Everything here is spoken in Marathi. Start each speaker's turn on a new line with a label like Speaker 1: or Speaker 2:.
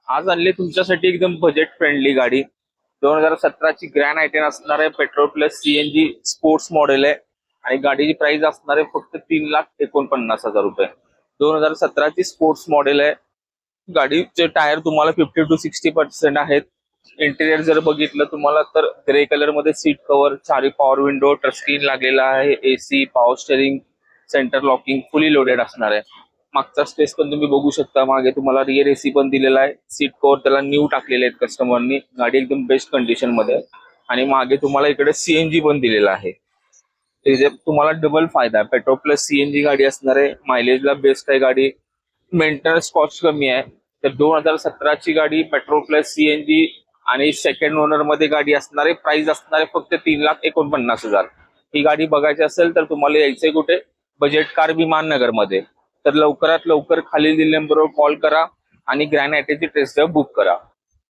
Speaker 1: आज आणली तुमच्यासाठी एकदम बजेट फ्रेंडली गाडी. 2017ची ग्रँड आय 10 असणार आहे. Petrol plus CNG sports model आहे आणि गाडीची प्राइस असणार आहे फक्त 3,49,000 रुपये. 2017ची स्पोर्ट्स मॉडेल आहे. गाडीचे टायर तुम्हाला 50 to 60% आहेत. इंटेरियर जर बघितलं तुम्हाला तर ग्रे कलर मध्ये सीट कव्हर, चारी पॉवर विंडो, टच स्क्रीन लागलेला आहे, AC, power steering, centre locking, फुली लोडेड असणार आहे. मागचा स्पेस पण तुम्ही बघू शकता. मागे तुम्हाला रिअर एसी पण दिलेला आहे. सीट कव्हर त्याला न्यू टाकलेले आहेत कस्टमरनी. गाडी एकदम बेस्ट कंडिशन मध्ये आहे आणि मागे तुम्हाला इकडे सीएनजी पण दिलेला आहे. त्याचे तुम्हाला डबल फायदा आहे. पेट्रोल प्लस सीएनजी गाडी असणार आहे. मायलेजला बेस्ट आहे गाडी. मेंटेनन्स कॉस्ट कमी आहे. तर 2017ची गाडी पेट्रोल प्लस सीएनजी आणि सेकंड ओनर मध्ये गाडी असणार आहे. प्राइस असणार आहे फक्त 3,49,000. ही गाडी बघायची असेल तर तुम्हाला यायचंय कुठे? बजेट कार विमाननगर मध्ये. तर लवकरात लवकर खाली दिलेल्या नंबरवर कॉल करा आणि ग्रँड आय 10ची टेस्ट ड्राइव्ह बुक करा.